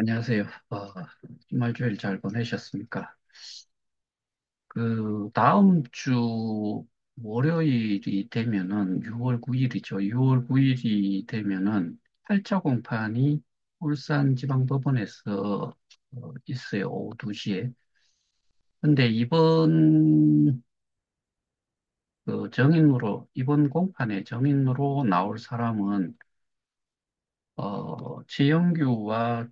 안녕하세요. 주말 주일 잘 보내셨습니까? 다음 주 월요일이 되면은 6월 9일이죠. 6월 9일이 되면은 8차 공판이 울산지방법원에서 있어요. 오후 2시에. 근데 이번 공판에 정인으로 나올 사람은 최영규와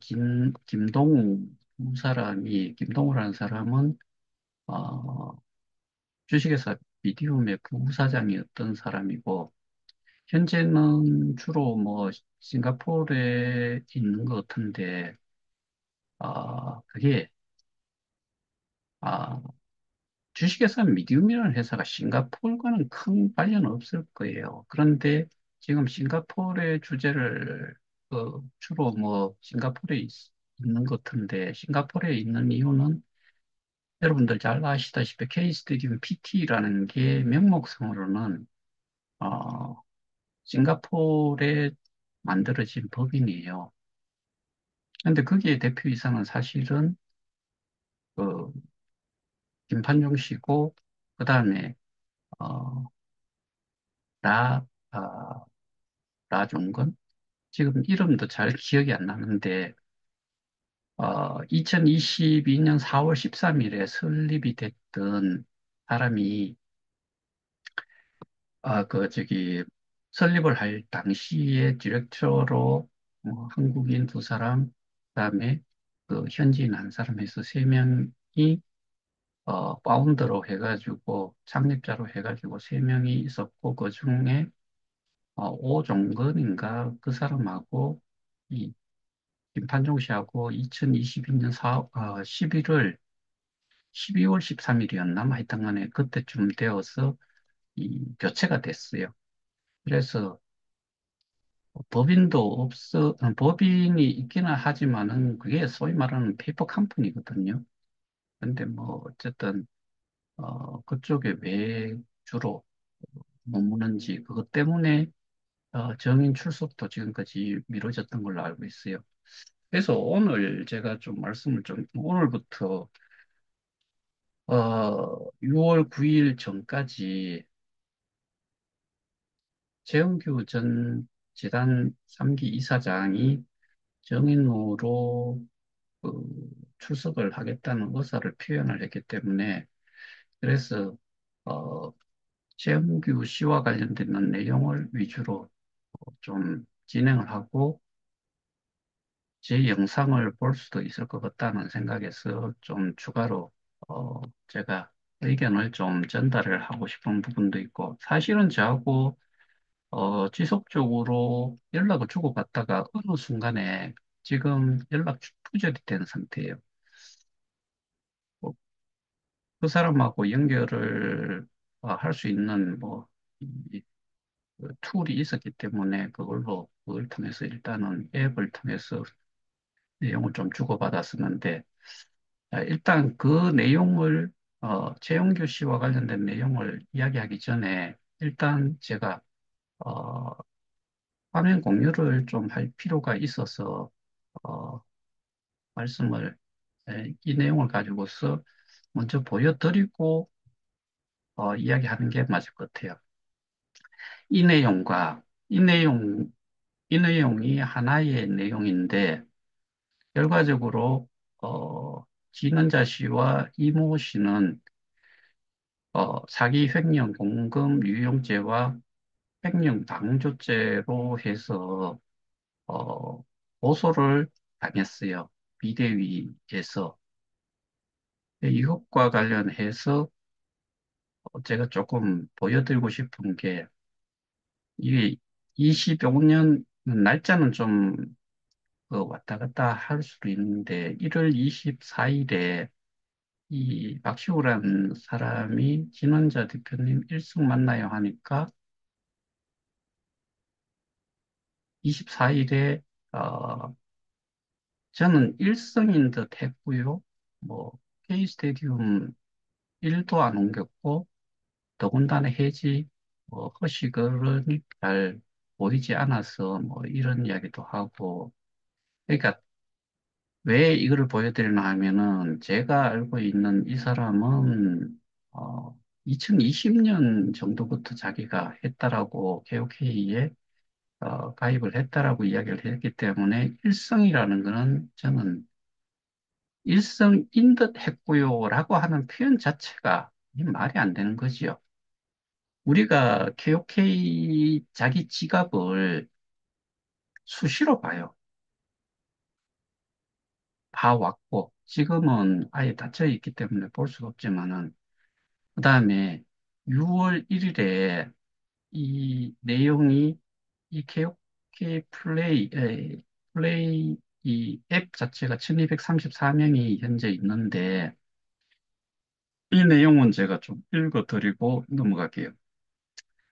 김동우 두 사람이, 김동우라는 사람은 어, 주식회사 비디움의 부사장이었던 사람이고, 현재는 주로 뭐 싱가포르에 있는 것 같은데, 그게, 아, 주식회사 미디움이라는 회사가 싱가포르과는 큰 관련은 없을 거예요. 그런데 지금 싱가포르의 주재를, 주로 뭐 있는 것 같은데, 싱가포르에 있는 이유는 여러분들 잘 아시다시피 K 스테디움 PT라는 게 명목상으로는 어, 싱가포르에 만들어진 법인이에요. 근데 거기에 대표이사는 사실은 그 김판종 씨고, 그 다음에 어, 라, 아, 라종건? 지금 이름도 잘 기억이 안 나는데 2022년 4월 13일에 설립이 됐던 사람이 설립을 할 당시에 디렉터로 한국인 두 사람, 그다음에 그 현지인 한 사람 해서 세 명이 파운더로 해가지고 창립자로 해가지고 세 명이 있었고 그 중에 오종근인가 그 사람하고 이 김판종 씨하고 2022년 11월 12월 13일이었나 하여튼 간에 그때쯤 되어서 이 교체가 됐어요. 그래서 법인이 있기는 하지만은 그게 소위 말하는 페이퍼 컴퍼니거든요. 근데 뭐 어쨌든 그쪽에 왜 주로 머무는지 그것 때문에 정인 출석도 지금까지 미뤄졌던 걸로 알고 있어요. 그래서 오늘 제가 좀 오늘부터 6월 9일 전까지 최영규 전 재단 3기 이사장이 정인으로 출석을 하겠다는 의사를 표현을 했기 때문에 그래서 어, 최영규 씨와 관련된 내용을 위주로 좀 진행을 하고 제 영상을 볼 수도 있을 것 같다는 생각에서 좀 추가로 제가 의견을 좀 전달을 하고 싶은 부분도 있고 사실은 저하고 지속적으로 연락을 주고받다가 어느 순간에 지금 투절이 된 상태예요. 뭐 그 사람하고 연결을 할 수 있는 그 툴이 있었기 때문에 그걸 통해서 일단은 앱을 통해서 내용을 좀 주고받았었는데 일단 그 내용을 최영규 씨와 관련된 내용을 이야기하기 전에 일단 제가 어, 화면 공유를 좀 할 필요가 있어서 어, 말씀을 이 내용을 가지고서 먼저 보여드리고 이야기하는 게 맞을 것 같아요. 이 내용과 이 내용, 이 내용이 하나의 내용인데, 결과적으로, 진은자 씨와 이모 씨는, 사기 횡령 공금 유용죄와 횡령 방조죄로 해서, 어, 고소를 당했어요. 비대위에서. 이것과 관련해서 제가 조금 보여드리고 싶은 게, 이게 25년, 날짜는 좀 왔다 갔다 할 수도 있는데 1월 24일에 이 박시우라는 사람이 진원자 대표님 일승 만나요 하니까 24일에 저는 일승인 듯 했고요. 뭐 K 스테디움 1도 안 옮겼고 더군다나 해지 허식은 잘 보이지 않아서 뭐 이런 이야기도 하고 그러니까 왜 이거를 보여드리나 하면은 제가 알고 있는 이 사람은 2020년 정도부터 자기가 했다라고 KOK에 가입을 했다라고 이야기를 했기 때문에 일성이라는 거는 저는 일성인 듯 했고요라고 하는 표현 자체가 이 말이 안 되는 거지요. 우리가 KOK 자기 지갑을 수시로 봐왔고 지금은 아예 닫혀 있기 때문에 볼 수가 없지만은 그다음에 6월 1일에 이 내용이 이 KOK 플레이 이 앱 자체가 1234명이 현재 있는데 이 내용은 제가 좀 읽어드리고 넘어갈게요.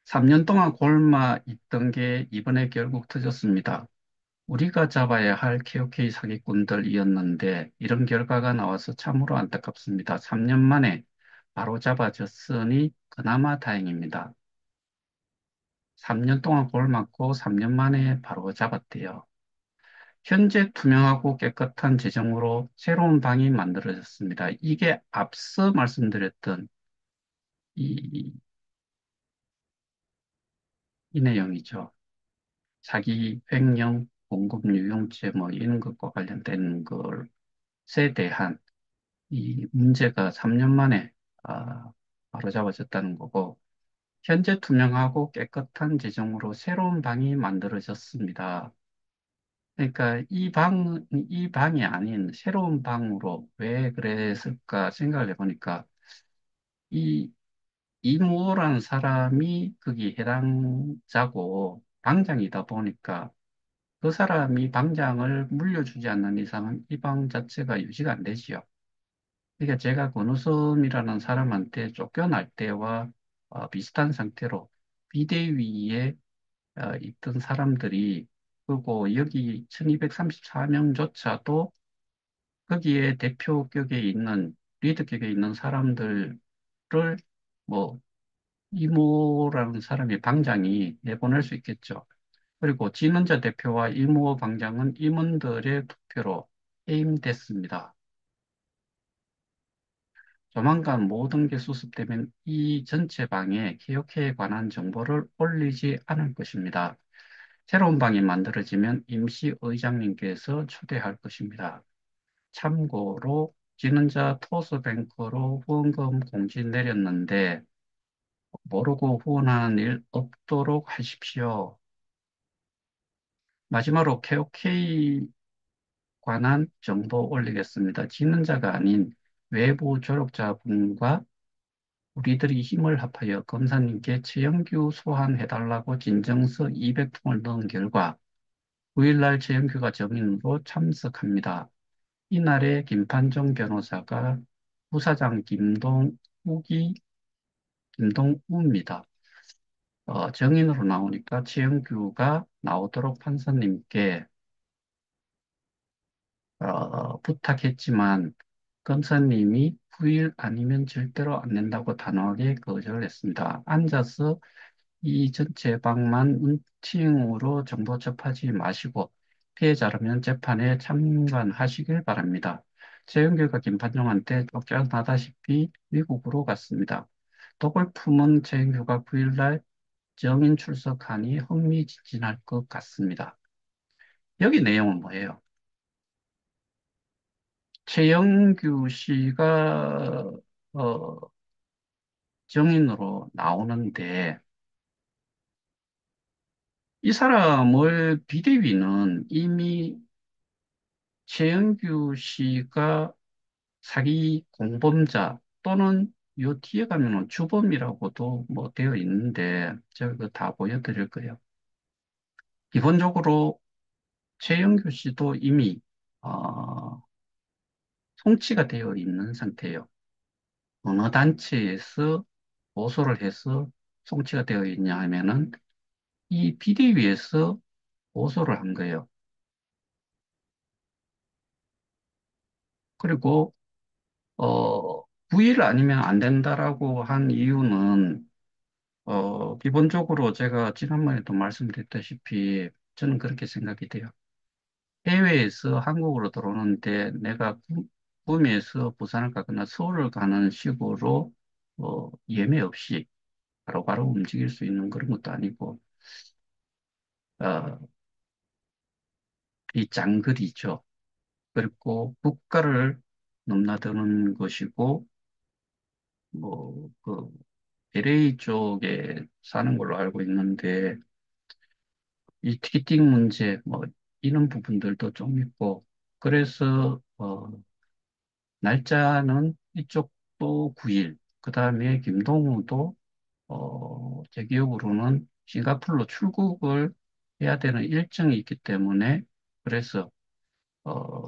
3년 동안 골마 있던 게 이번에 결국 터졌습니다. 우리가 잡아야 할 KOK 사기꾼들이었는데 이런 결과가 나와서 참으로 안타깝습니다. 3년 만에 바로 잡아졌으니 그나마 다행입니다. 3년 동안 골 맞고 3년 만에 바로 잡았대요. 현재 투명하고 깨끗한 재정으로 새로운 방이 만들어졌습니다. 이게 앞서 말씀드렸던 이, 이 내용이죠. 사기, 횡령, 공급 유용죄 뭐 이런 것과 관련된 것에 대한 이 문제가 3년 만에 바로잡아졌다는 거고, 현재 투명하고 깨끗한 재정으로 새로운 방이 만들어졌습니다. 그러니까 이 방이 아닌 새로운 방으로 왜 그랬을까 생각을 해보니까, 이 이모라는 사람이 거기 해당자고 방장이다 보니까 그 사람이 방장을 물려주지 않는 이상은 이 방 자체가 유지가 안 되지요. 그러니까 제가 권우섭이라는 사람한테 쫓겨날 때와 비슷한 상태로 비대위에 있던 사람들이 그리고 여기 1234명조차도 거기에 대표격에 있는 리더격에 있는 사람들을 뭐 이모라는 사람이 방장이 내보낼 수 있겠죠. 그리고 진원자 대표와 이모 방장은 임원들의 투표로 해임됐습니다. 조만간 모든 게 수습되면 이 전체 방에 기업회에 관한 정보를 올리지 않을 것입니다. 새로운 방이 만들어지면 임시 의장님께서 초대할 것입니다. 참고로 진흥자 토스뱅크로 후원금 공지 내렸는데 모르고 후원하는 일 없도록 하십시오. 마지막으로 KOK 관한 정보 올리겠습니다. 진흥자가 아닌 외부 조력자분과 우리들이 힘을 합하여 검사님께 최영규 소환해달라고 진정서 200통을 넣은 결과 9일날 최영규가 정인으로 참석합니다. 이날에 김판정 변호사가 부사장 김동우입니다. 정인으로 나오니까 최영규가 나오도록 판사님께 부탁했지만 검사님이 9일 아니면 절대로 안 된다고 단호하게 거절을 했습니다. 앉아서 이 전체 방만 문팅으로 정보 접하지 마시고 피해자라면 재판에 참관하시길 바랍니다. 최영규가 김판정한테 쫓겨나다시피 미국으로 갔습니다. 독을 품은 최영규가 9일날 정인 출석하니 흥미진진할 것 같습니다. 여기 내용은 뭐예요? 최영규 씨가 어, 정인으로 나오는데 이 사람을 비대위는 이미 최영규 씨가 사기 공범자 또는 요 뒤에 가면은 주범이라고도 뭐 되어 있는데 제가 그거 다 보여드릴 거예요. 기본적으로 최영규 씨도 이미 어, 송치가 되어 있는 상태예요. 어느 단체에서 보소를 해서 송치가 되어 있냐 하면은 이 비대위에서 보소를 한 거예요. 그리고 9일 아니면 안 된다라고 한 이유는 기본적으로 제가 지난번에도 말씀드렸다시피 저는 그렇게 생각이 돼요. 해외에서 한국으로 들어오는데 내가 구미에서 부산을 가거나 서울을 가는 식으로 예매 없이 바로바로 움직일 수 있는 그런 것도 아니고 어, 이 장거리죠. 그리고 국가를 넘나드는 것이고 뭐그 LA 쪽에 사는 걸로 알고 있는데 이 티켓팅 문제 뭐 이런 부분들도 좀 있고 그래서 날짜는 이쪽도 9일 그다음에 김동우도 제 기억으로는 싱가포르로 출국을 해야 되는 일정이 있기 때문에 그래서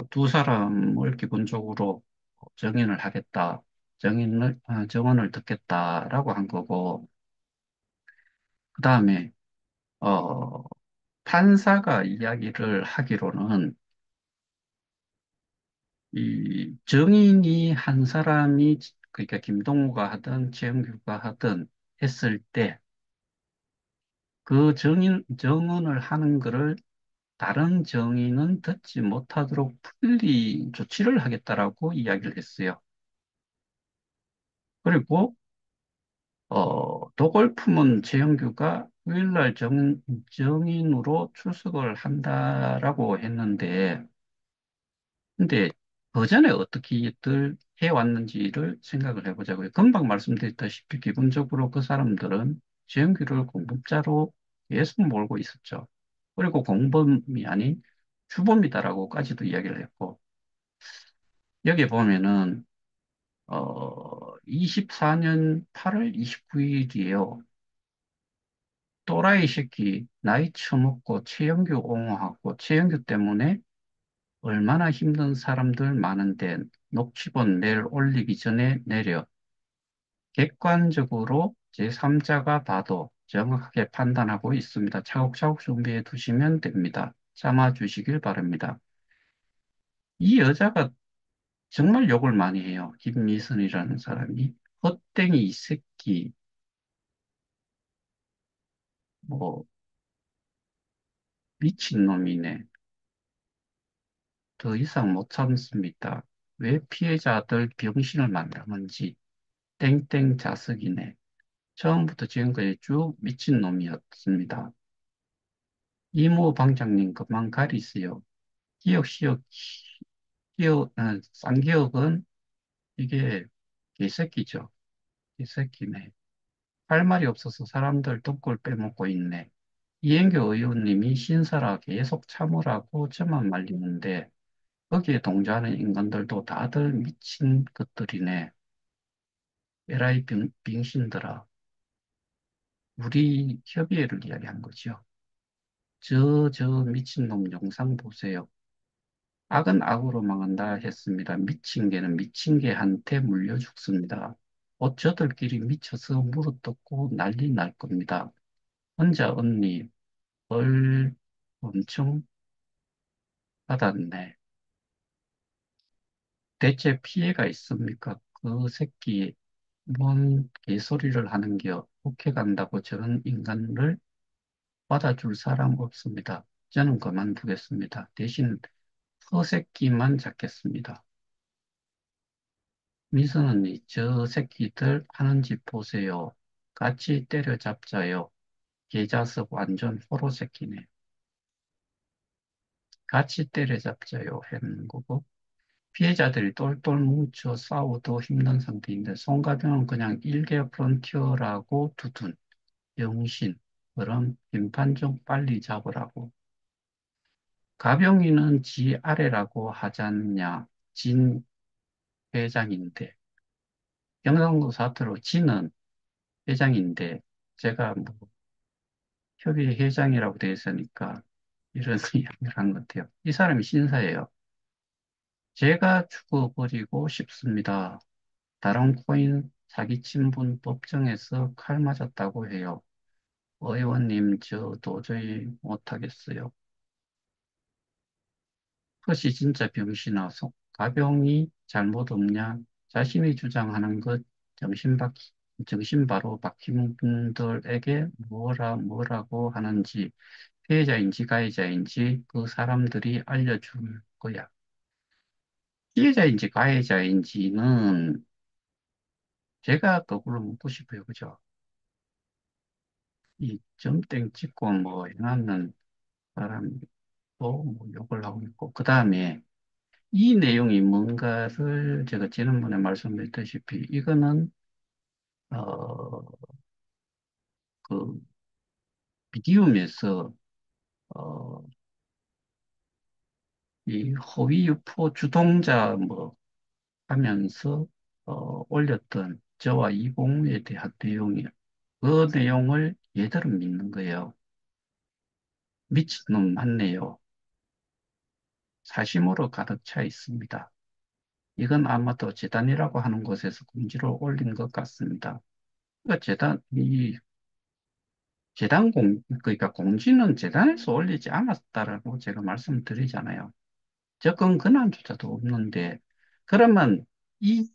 두 사람을 기본적으로 정인을 하겠다, 정언을 듣겠다라고 한 거고, 그 다음에 판사가 이야기를 하기로는 이 정인이 한 사람이 그러니까 김동우가 하든 최영규가 하든 했을 때 그 정언을 하는 거를 다른 정인은 듣지 못하도록 풀리 조치를 하겠다라고 이야기를 했어요. 그리고 도골품은 최영규가 9일날 정인으로 출석을 한다라고 했는데 근데 그 전에 어떻게들 해왔는지를 생각을 해보자고요. 금방 말씀드렸다시피 기본적으로 그 사람들은 최영규를 공범자로 계속 몰고 있었죠. 그리고 공범이 아닌 주범이다라고까지도 이야기를 했고 여기 보면은 24년 8월 29일이에요. 또라이 새끼 나이 처먹고 최영규 옹호하고 최영규 때문에 얼마나 힘든 사람들 많은데 녹취본 내일 올리기 전에 내려 객관적으로 제3자가 봐도 정확하게 판단하고 있습니다. 차곡차곡 준비해 두시면 됩니다. 참아 주시길 바랍니다. 이 여자가 정말 욕을 많이 해요. 김미선이라는 사람이 헛땡이 이 새끼 뭐 미친놈이네. 더 이상 못 참습니다. 왜 피해자들 병신을 만드는지 땡땡 자석이네. 처음부터 지금까지 쭉 미친놈이었습니다. 이모 방장님 그만 가리세요. 기억, 시억, 쌍기역은 이게 개새끼죠. 개새끼네. 할 말이 없어서 사람들 덕골 빼먹고 있네. 이행교 의원님이 신사라 계속 참으라고 저만 말리는데 거기에 동조하는 인간들도 다들 미친 것들이네. 에라이 빙신들아. 우리 협의회를 이야기한 거죠. 저 미친놈 영상 보세요. 악은 악으로 망한다 했습니다. 미친 개는 미친 개한테 물려 죽습니다. 어쩌들끼리 미쳐서 물어뜯고 난리 날 겁니다. 혼자 언니 벌 엄청 받았네. 대체 피해가 있습니까? 그 새끼 뭔 개소리를 하는 겨. 국회 간다고 저런 인간을 받아줄 사람 없습니다. 저는 그만두겠습니다. 대신 허새끼만 잡겠습니다. 미선 언니, 저 새끼들 하는 짓 보세요. 같이 때려잡자요. 계좌석 완전 호로 새끼네. 같이 때려잡자요. 하는 거고. 피해자들이 똘똘 뭉쳐 싸워도 힘든 상태인데 송가병은 그냥 일개 프론티어라고 두둔 영신. 그럼 빈판 좀 빨리 잡으라고. 가병이는 지 아래라고 하지 않냐. 진 회장인데. 경상도 사투로 진은 회장인데 제가 뭐 협의회 회장이라고 되어 있으니까 이런 이야기를 한 것 같아요. 이 사람이 신사예요. 제가 죽어버리고 싶습니다. 다른 코인 사기친 분 법정에서 칼 맞았다고 해요. 의원님, 저 도저히 못하겠어요. 그것이 진짜 병신아, 가병이 잘못 없냐? 자신이 주장하는 것 정신 바로 박힌 분들에게 뭐라고 하는지 피해자인지 가해자인지 그 사람들이 알려줄 거야. 피해자인지 가해자인지는 제가 그걸로 묻고 싶어요. 그죠? 이 점땡 찍고 뭐 해놨는 사람도 뭐 욕을 하고 있고, 그 다음에 이 내용이 뭔가를 제가 지난번에 말씀드렸다시피 이거는 어, 그 미디움에서 어, 이 허위 유포 주동자 뭐 하면서 올렸던 저와 이공우에 대한 내용이에요. 그 내용을 얘들은 믿는 거예요. 미친놈 맞네요. 사심으로 가득 차 있습니다. 이건 아마도 재단이라고 하는 곳에서 공지를 올린 것 같습니다. 그러니까 그러니까 공지는 재단에서 올리지 않았다라고 제가 말씀드리잖아요. 접근 권한조차도 없는데, 그러면 이,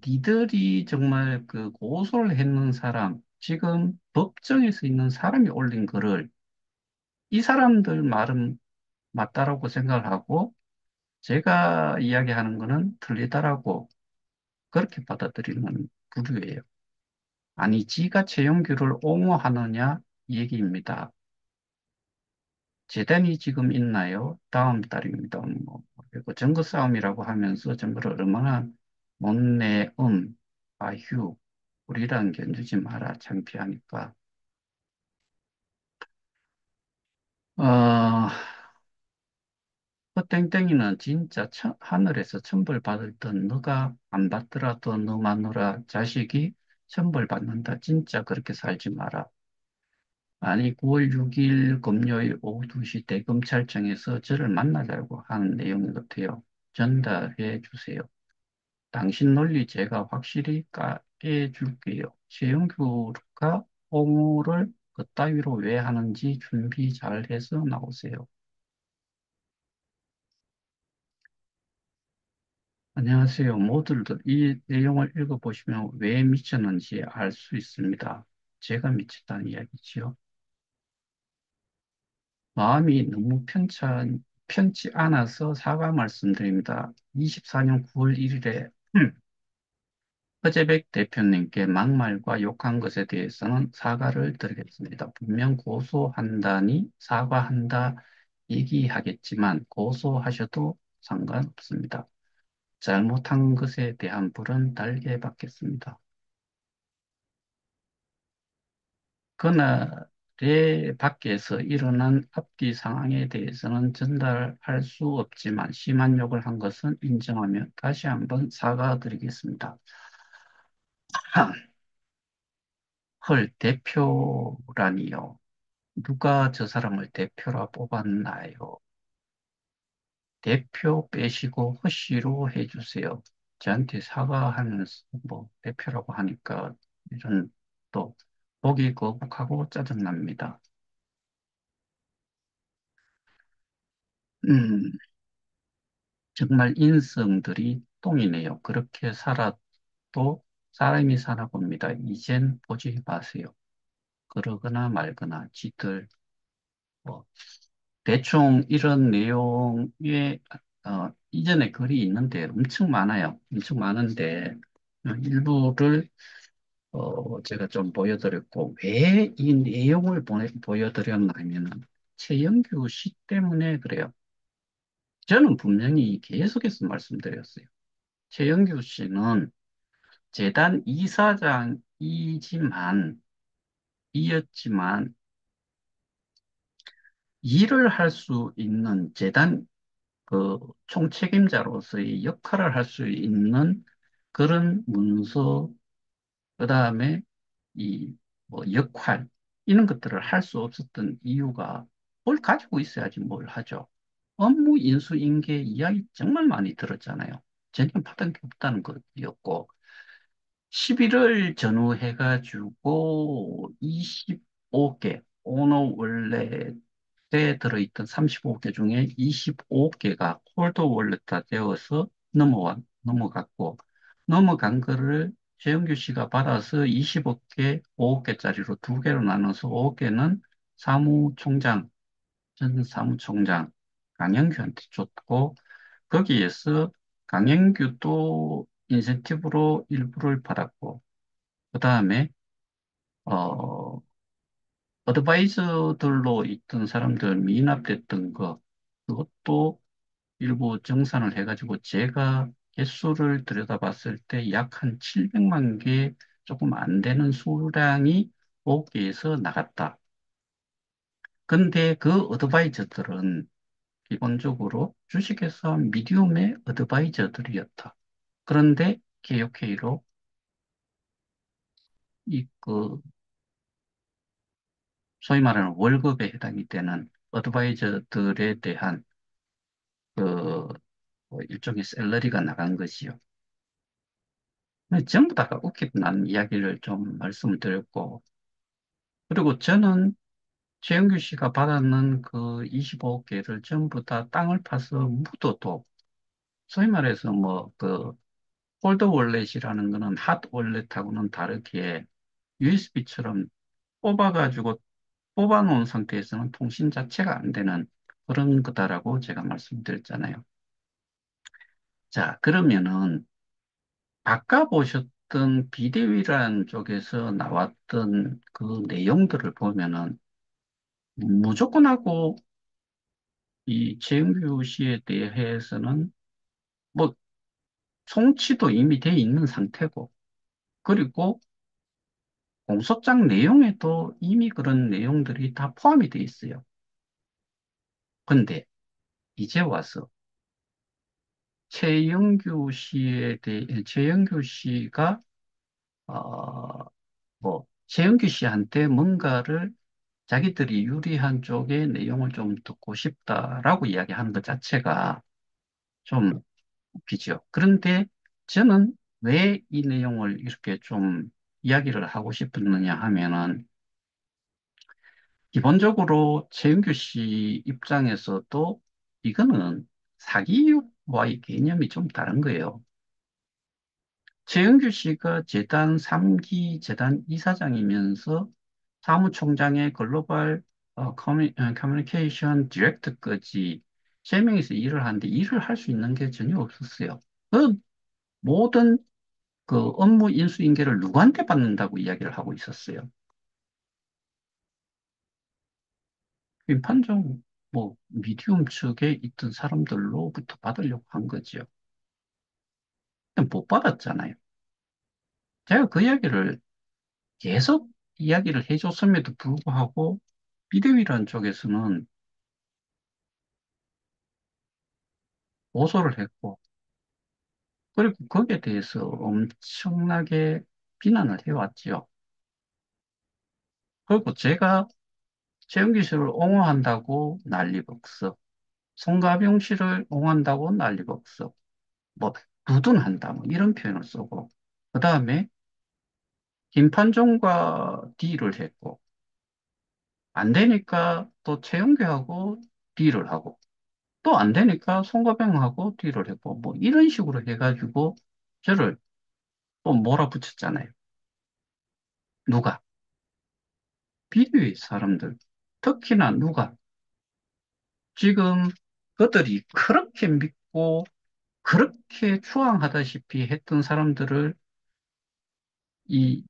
니들이 정말 그 고소를 했는 사람, 지금 법정에서 있는 사람이 올린 글을 이 사람들 말은 맞다라고 생각을 하고, 제가 이야기하는 거는 틀리다라고 그렇게 받아들이는 부류예요. 아니, 지가 최영규를 옹호하느냐 이 얘기입니다. 재단이 지금 있나요? 다음 달입니다. 뭐, 그리고 증거 싸움이라고 하면서 증거를 얼마나 못내, 아휴, 우리랑 견주지 마라, 창피하니까. 어, 그 땡땡이는 진짜 하늘에서 천벌 받을 듯 너가 안 받더라도 너 마누라 자식이 천벌 받는다. 진짜 그렇게 살지 마라. 아니, 9월 6일 금요일 오후 2시 대검찰청에서 저를 만나자고 하는 내용 같아요. 전달해 주세요. 당신 논리 제가 확실히 까게 줄게요. 최영규가 옹호를 그따위로 왜 하는지 준비 잘 해서 나오세요. 안녕하세요. 모두들 이 내용을 읽어보시면 왜 미쳤는지 알 수 있습니다. 제가 미쳤다는 이야기지요. 마음이 너무 편치 않아서 사과 말씀드립니다. 24년 9월 1일에 허재백 대표님께 막말과 욕한 것에 대해서는 사과를 드리겠습니다. 분명 고소한다니 사과한다 얘기하겠지만 고소하셔도 상관없습니다. 잘못한 것에 대한 불은 달게 받겠습니다. 그날에 밖에서 일어난 앞뒤 상황에 대해서는 전달할 수 없지만 심한 욕을 한 것은 인정하며 다시 한번 사과드리겠습니다. 헐, 대표라니요. 누가 저 사람을 대표라 뽑았나요? 대표 빼시고 허쉬로 해주세요. 저한테 사과하면서 뭐 대표라고 하니까 이런 또 보기 거북하고 짜증납니다. 음, 정말 인성들이 똥이네요. 그렇게 살아도 사람이 사나 봅니다. 이젠 보지 마세요. 그러거나 말거나 지들 뭐 대충 이런 내용의 이전에 글이 있는데 엄청 많아요. 엄청 많은데 일부를 제가 좀 보여드렸고 왜 이 내용을 보여드렸나 하면은 최영규 씨 때문에 그래요. 저는 분명히 계속해서 말씀드렸어요. 최영규 씨는 재단 이사장이지만 이었지만 일을 할 수 있는 재단 그 총책임자로서의 역할을 할 수 있는 그런 문서, 그 다음에 이 뭐 역할, 이런 것들을 할 수 없었던 이유가 뭘 가지고 있어야지 뭘 하죠. 업무 인수인계 이야기 정말 많이 들었잖아요. 전혀 받은 게 없다는 것이었고, 11월 전후해가지고 25개, 오늘 원래 때 들어있던 35개 중에 25개가 콜드 월렛화 되어서 넘어갔고, 넘어간 거를 최영규 씨가 받아서 25개, 5개짜리로 두 개로 나눠서 5개는 사무총장, 전 사무총장 강영규한테 줬고, 거기에서 강영규도 인센티브로 일부를 받았고, 그 다음에, 어, 어드바이저들로 있던 사람들 미납됐던 거, 그것도 일부 정산을 해가지고 제가 개수를 들여다봤을 때 약 한 700만 개 조금 안 되는 수량이 거기에서 나갔다. 근데 그 어드바이저들은 기본적으로 주식회사 미디움의 어드바이저들이었다. 그런데 KOK로 그 소위 말하는 월급에 해당이 되는 어드바이저들에 대한 그 일종의 샐러리가 나간 것이요. 근데 전부 다가 웃기는 이야기를 좀 말씀을 드렸고, 그리고 저는 최영규 씨가 받았는 그 25개를 전부 다 땅을 파서 묻어도, 소위 말해서 뭐, 폴더 월렛이라는 거는 핫 월렛하고는 다르게 USB처럼 뽑아가지고 뽑아놓은 상태에서는 통신 자체가 안 되는 그런 거다라고 제가 말씀드렸잖아요. 자, 그러면은 아까 보셨던 비대위란 쪽에서 나왔던 그 내용들을 보면은 무조건 하고 이 최영규 씨에 대해서는 뭐 송치도 이미 돼 있는 상태고, 그리고 공소장 내용에도 이미 그런 내용들이 다 포함이 돼 있어요. 근데 이제 와서 최영규 씨가 어, 최영규 씨한테 뭔가를 자기들이 유리한 쪽의 내용을 좀 듣고 싶다라고 이야기하는 것 자체가 좀 웃기죠. 그런데 저는 왜 이 내용을 이렇게 좀 이야기를 하고 싶었느냐 하면은 기본적으로 최은규 씨 입장에서도 이거는 사기와의 개념이 좀 다른 거예요. 최은규 씨가 재단 3기 재단 이사장이면서 사무총장의 글로벌 커뮤니케이션 디렉터까지 3명이서 일을 하는데 일을 할 수 있는 게 전혀 없었어요. 그 모든 그 업무 인수인계를 누구한테 받는다고 이야기를 하고 있었어요. 판정 뭐 미디움 측에 있던 사람들로부터 받으려고 한 거죠. 근데 못 받았잖아요. 제가 그 이야기를 계속 이야기를 해줬음에도 불구하고 비대위란 쪽에서는 고소를 했고, 그리고 거기에 대해서 엄청나게 비난을 해왔죠. 그리고 제가 최은기 씨를 옹호한다고 난리법석, 송가병 씨를 옹호한다고 난리법석, 뭐 두둔한다 뭐 이런 표현을 쓰고, 그 다음에 김판종과 딜을 했고, 안 되니까 또 최은기하고 딜을 하고, 또 안 되니까 송가병하고 딜을 했고, 뭐 이런 식으로 해가지고 저를 또 몰아붙였잖아요. 누가? 비리의 사람들. 특히나 누가? 지금 그들이 그렇게 믿고 그렇게 추앙하다시피 했던 사람들을 이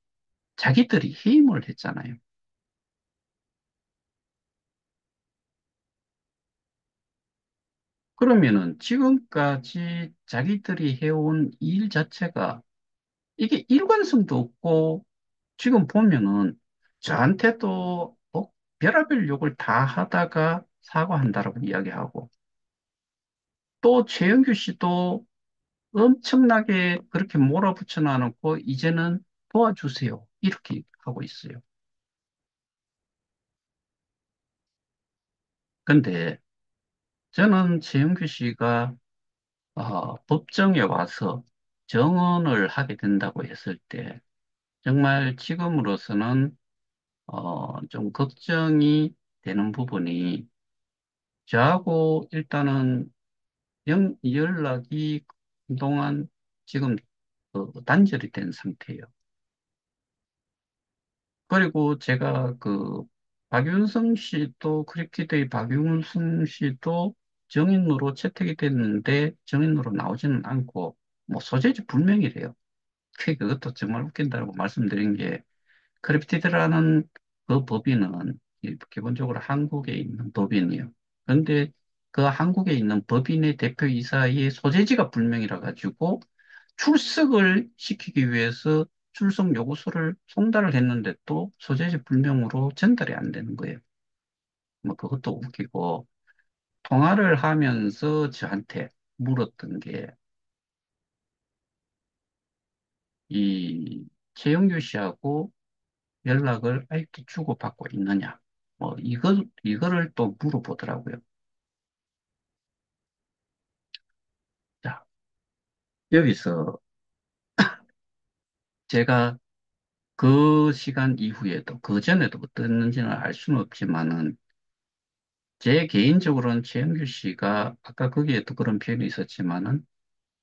자기들이 해임을 했잖아요. 그러면은 지금까지 자기들이 해온 일 자체가 이게 일관성도 없고 지금 보면은 저한테도 별의별 욕을 다 하다가 사과한다라고 이야기하고 또 최영규 씨도 엄청나게 그렇게 몰아붙여 놔놓고 이제는 도와주세요. 이렇게 하고 있어요. 근데 저는 최영규 씨가 법정에 와서 정언을 하게 된다고 했을 때 정말 지금으로서는 좀 걱정이 되는 부분이 저하고 일단은 연락이 그동안 지금 단절이 된 상태예요. 그리고 제가 박윤성 씨도 크리키드의 박윤성 씨도 정인으로 채택이 됐는데 정인으로 나오지는 않고 뭐 소재지 불명이래요. 그것도 정말 웃긴다고 말씀드린 게 크리프티드라는 그 법인은 기본적으로 한국에 있는 법인이에요. 그런데 그 한국에 있는 법인의 대표이사의 소재지가 불명이라 가지고 출석을 시키기 위해서 출석 요구서를 송달을 했는데 또 소재지 불명으로 전달이 안 되는 거예요. 뭐 그것도 웃기고 통화를 하면서 저한테 물었던 게 이 최영규 씨하고 연락을 아직도 주고받고 있느냐. 뭐, 이거를 또 물어보더라고요. 자, 여기서 제가 그 시간 이후에도, 그 전에도 어땠는지는 알 수는 없지만은, 제 개인적으로는 최영규 씨가 아까 거기에도 그런 표현이 있었지만은,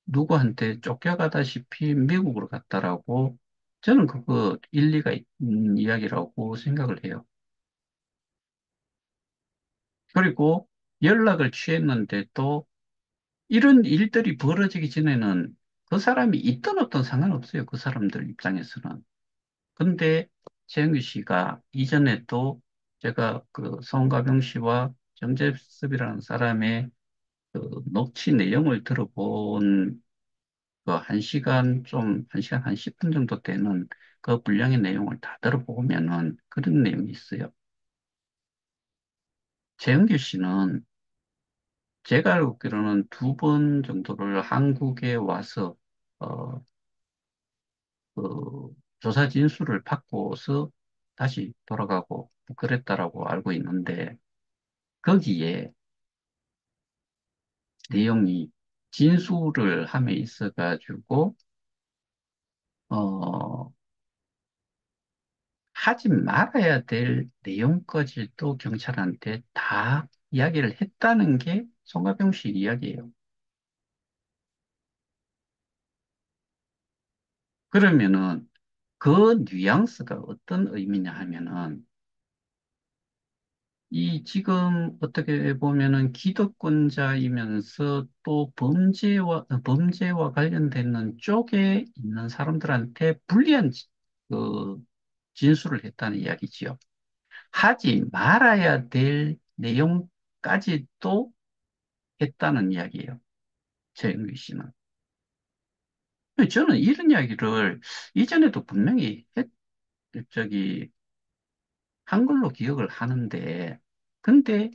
누구한테 쫓겨가다시피 미국으로 갔다라고 저는 그거 일리가 있는 이야기라고 생각을 해요. 그리고 연락을 취했는데 또 이런 일들이 벌어지기 전에는 그 사람이 있든 어떤 상관없어요. 그 사람들 입장에서는. 근데 최영규 씨가 이전에도 제가 그 성가병 씨와 정재섭이라는 사람의 그 녹취 내용을 들어본 그 한 시간 한 10분 정도 되는 그 분량의 내용을 다 들어보면은 그런 내용이 있어요. 최영규 씨는 제가 알기로는 두 번 정도를 한국에 와서 어, 그 조사 진술을 받고서 다시 돌아가고 뭐 그랬다라고 알고 있는데 거기에 내용이 진술을 함에 있어가지고 어, 하지 말아야 될 내용까지도 경찰한테 다 이야기를 했다는 게 송가병 씨 이야기예요. 그러면은 그 뉘앙스가 어떤 의미냐 하면은 이 지금 어떻게 보면은 기득권자이면서 또 범죄와 관련되는 쪽에 있는 사람들한테 불리한 그 진술을 했다는 이야기지요. 하지 말아야 될 내용까지도 했다는 이야기예요. 최영규 씨는. 저는 이런 이야기를 이전에도 분명히 저기 한글로 기억을 하는데 근데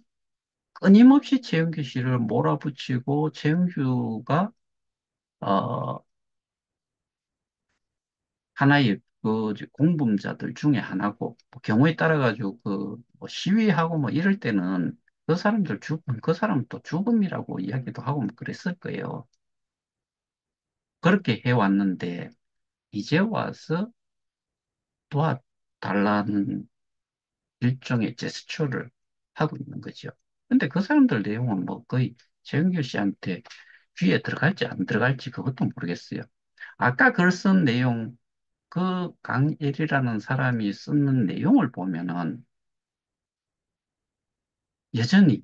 끊임없이 최은규 씨를 몰아붙이고 최은규가 어, 하나의 그 공범자들 중에 하나고 뭐 경우에 따라 가지고 그뭐 시위하고 뭐 이럴 때는 그 사람 또 죽음이라고 이야기도 하고 뭐 그랬을 거예요. 그렇게 해왔는데 이제 와서 도와달라는 일종의 제스처를 하고 있는 거죠. 근데 그 사람들 내용은 뭐 거의 최은규 씨한테 귀에 들어갈지 안 들어갈지 그것도 모르겠어요. 아까 글 쓴 내용, 그 강일이라는 사람이 쓰는 내용을 보면은 여전히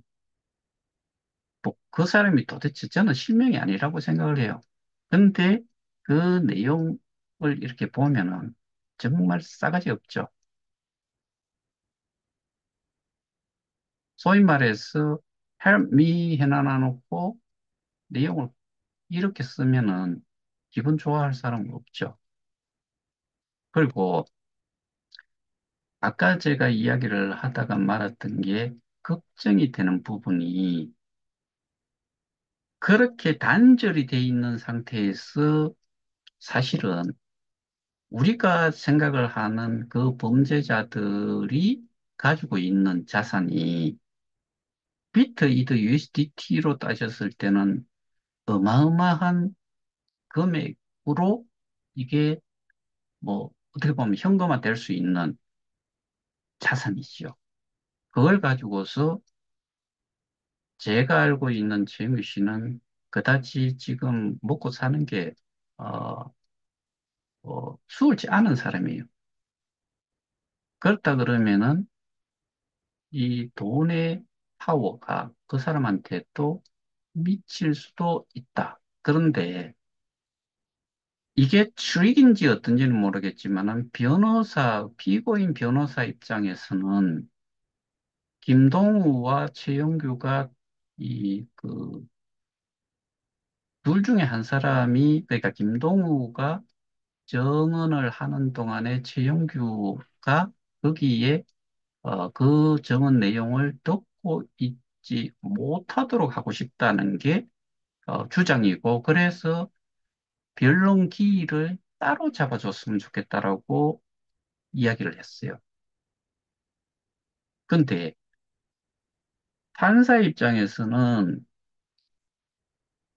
뭐그 사람이 도대체 저는 실명이 아니라고 생각을 해요. 근데 그 내용을 이렇게 보면은 정말 싸가지 없죠. 소위 말해서 help me 해놔 놓고 내용을 이렇게 쓰면은 기분 좋아할 사람은 없죠. 그리고 아까 제가 이야기를 하다가 말았던 게 걱정이 되는 부분이 그렇게 단절이 돼 있는 상태에서 사실은 우리가 생각을 하는 그 범죄자들이 가지고 있는 자산이 비트 이더 USDT로 따졌을 때는 어마어마한 금액으로 이게 뭐 어떻게 보면 현금화 될 수 있는 자산이죠. 그걸 가지고서 제가 알고 있는 최영규 씨는 그다지 지금 먹고 사는 게, 어, 수월치 않은 사람이에요. 그렇다 그러면은 이 돈의 파워가 그 사람한테 또 미칠 수도 있다. 그런데 이게 트릭인지 어떤지는 모르겠지만은 피고인 변호사 입장에서는 김동우와 최영규가 그 둘 중에 한 사람이, 그러니까 김동우가 정언을 하는 동안에 최영규가 거기에 그 정언 내용을 듣고 있지 못하도록 하고 싶다는 게 주장이고, 그래서 변론 기일을 따로 잡아줬으면 좋겠다라고 이야기를 했어요. 근데 판사 입장에서는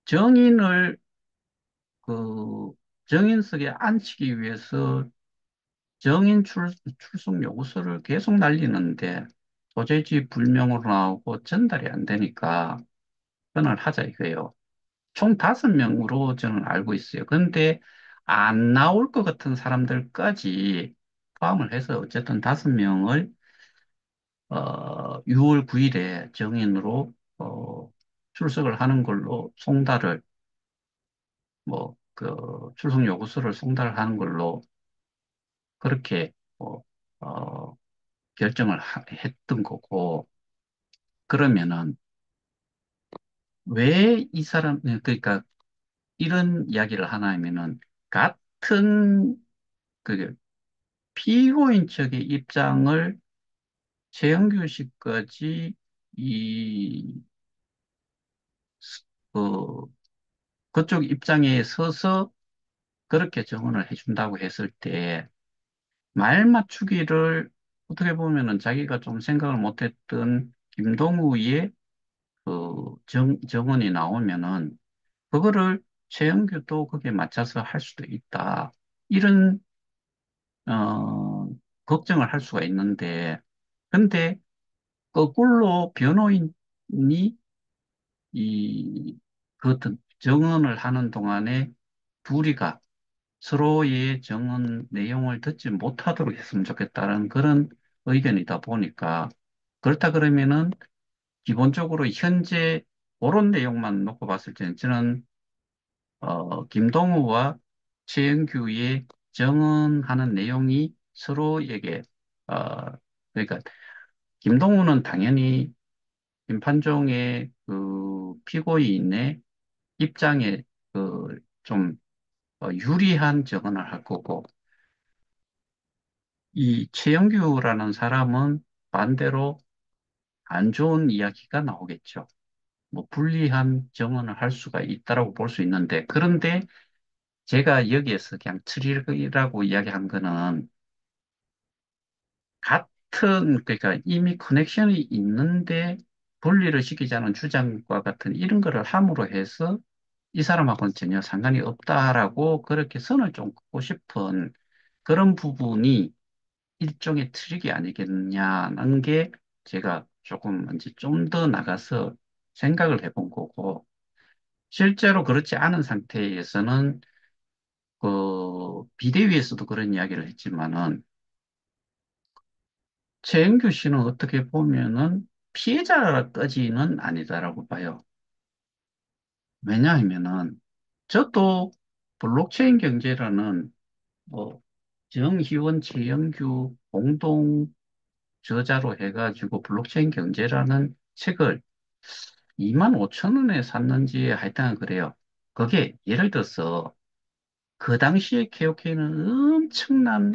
정인을 그 정인석에 앉히기 위해서 출석 요구서를 계속 날리는데 소재지 불명으로 나오고 전달이 안 되니까 그걸 하자 이거예요. 총 5명으로 저는 알고 있어요. 근데 안 나올 것 같은 사람들까지 포함을 해서 어쨌든 5명을 6월 9일에 정인으로 출석을 하는 걸로 출석 요구서를 송달하는 걸로 그렇게 결정을 했던 거고, 그러면은 왜 이 사람, 그러니까 이런 이야기를 하나 하면은 같은 그 피고인 측의 입장을 최영규 씨까지 이, 그, 그쪽 입장에 서서 그렇게 정언을 해준다고 했을 때 말 맞추기를 어떻게 보면은 자기가 좀 생각을 못했던 김동우의 정언이 나오면은 그거를 최영규도 거기에 맞춰서 할 수도 있다. 이런 걱정을 할 수가 있는데, 근데 거꾸로 변호인이 그 어떤 정언을 하는 동안에 둘이가 서로의 정언 내용을 듣지 못하도록 했으면 좋겠다는 그런 의견이다 보니까, 그렇다 그러면은 기본적으로 현재 그런 내용만 놓고 봤을 때는 저는 김동우와 최영규의 정언하는 내용이 서로에게 어, 그러니까 김동우는 당연히 김판종의 그 피고인의 입장에 좀 유리한 정언을 할 거고, 이 최영규라는 사람은 반대로 안 좋은 이야기가 나오겠죠. 뭐 불리한 정언을 할 수가 있다라고 볼 수 있는데, 그런데 제가 여기에서 그냥 트릭이라고 이야기한 거는 그러니까 이미 커넥션이 있는데 분리를 시키자는 주장과 같은 이런 거를 함으로 해서 이 사람하고는 전혀 상관이 없다라고 그렇게 선을 좀 긋고 싶은 그런 부분이 일종의 트릭이 아니겠냐는 게 제가 조금 이제 좀 더 나가서 생각을 해본 거고, 실제로 그렇지 않은 상태에서는 비대위에서도 그런 이야기를 했지만은 최영규 씨는 어떻게 보면은 피해자까지는 아니다라고 봐요. 왜냐하면은 저도 블록체인 경제라는 뭐 정희원, 최영규 공동 저자로 해가지고 블록체인 경제라는 책을 2만 5천 원에 샀는지 하여튼 그래요. 그게 예를 들어서 그 당시에 KOK는 엄청난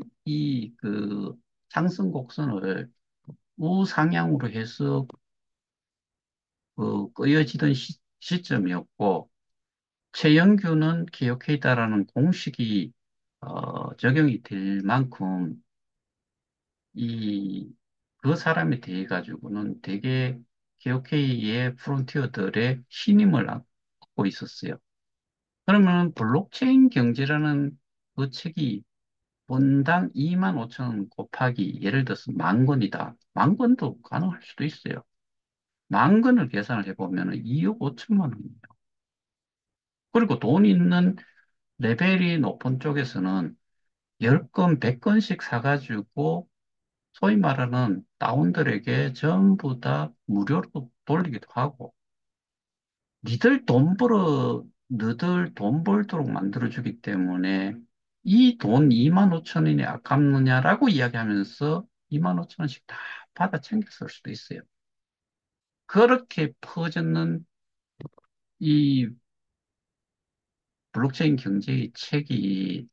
상승 곡선을 우상향으로 해서 꺼여지던 시점이었고, 최영규는 기억해다라는 공식이 적용이 될 만큼 그 사람에 대해 가지고는 되게 기어케이의 프론티어들의 신임을 얻고 있었어요. 그러면 블록체인 경제라는 그 책이 본당 2만 5천 원 곱하기 예를 들어서 만 권이다. 만 권도 가능할 수도 있어요. 만 권을 계산을 해보면 2억 5천만 원이에요. 그리고 돈 있는 레벨이 높은 쪽에서는 10건, 100건씩 사가지고 소위 말하는 다운들에게 전부 다 무료로 돌리기도 하고, 너들 돈 벌도록 만들어주기 때문에 이 돈 2만 5천 원이 아깝느냐라고 이야기하면서 2만 5천 원씩 다 받아 챙겼을 수도 있어요. 그렇게 퍼졌는 이 블록체인 경제의 책이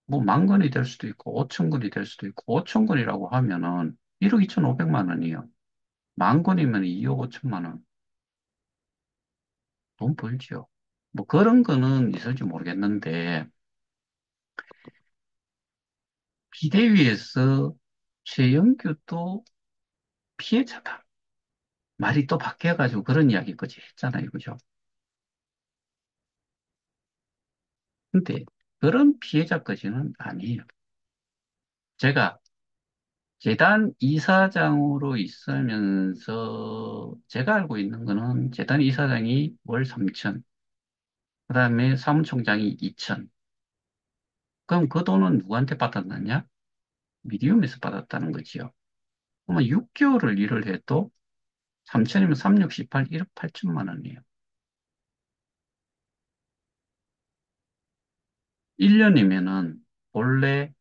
뭐 만 건이 될 수도 있고 5천 건이 될 수도 있고 5천 건이라고 하면은 1억 2,500만 원이요. 만 건이면 2억 5천만 원. 돈 벌죠. 뭐 그런 거는 있을지 모르겠는데 비대위에서 최영규도 피해자다. 말이 또 바뀌어가지고 그런 이야기까지 했잖아요. 그죠? 근데 그런 피해자까지는 아니에요. 제가 재단 이사장으로 있으면서 제가 알고 있는 거는 재단 이사장이 월 3천, 그다음에 사무총장이 2천. 그럼 그 돈은 누구한테 받았느냐? 미디움에서 받았다는 거지요. 그러면 6개월을 일을 해도 3천이면 3, 6, 18, 1억 8천만 원이에요. 1년이면은 원래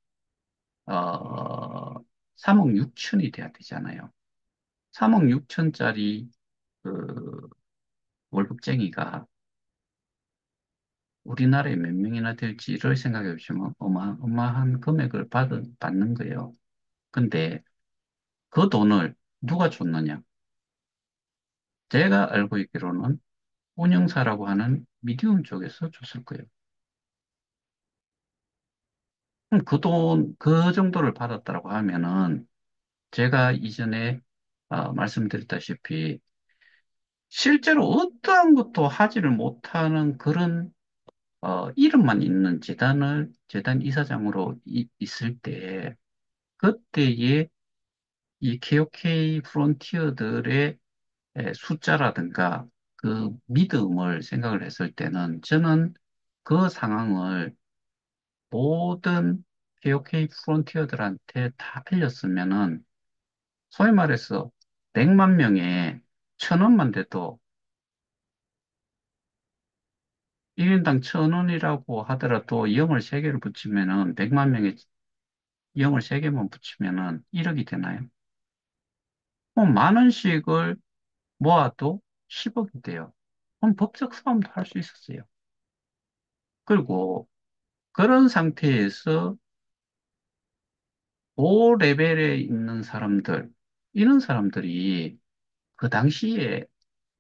3억 6천이 돼야 되잖아요. 3억 6천짜리 그 월급쟁이가 우리나라에 몇 명이나 될지를 생각해 보시면 어마어마한 금액을 받는 거예요. 근데 그 돈을 누가 줬느냐? 제가 알고 있기로는 운영사라고 하는 미디움 쪽에서 줬을 거예요. 그럼 그 정도를 받았다고 하면은 제가 이전에 말씀드렸다시피 실제로 어떠한 것도 하지를 못하는 그런 이름만 있는 재단 이사장으로 있을 때 그때의 이 KOK 프론티어들의 숫자라든가 그 믿음을 생각을 했을 때는 저는 그 상황을 모든 KOK 프론티어들한테 다 알렸으면은 소위 말해서 100만 명에 1,000원만 돼도 1인당 1,000원이라고 하더라도 0을 3개를 붙이면은 100만 명에 0을 3개만 붙이면은 1억이 되나요? 만 원씩을 모아도 10억이 돼요. 그럼 법적 싸움도 할 수 있었어요. 그리고 그런 상태에서 그 레벨에 있는 사람들, 이런 사람들이 그 당시에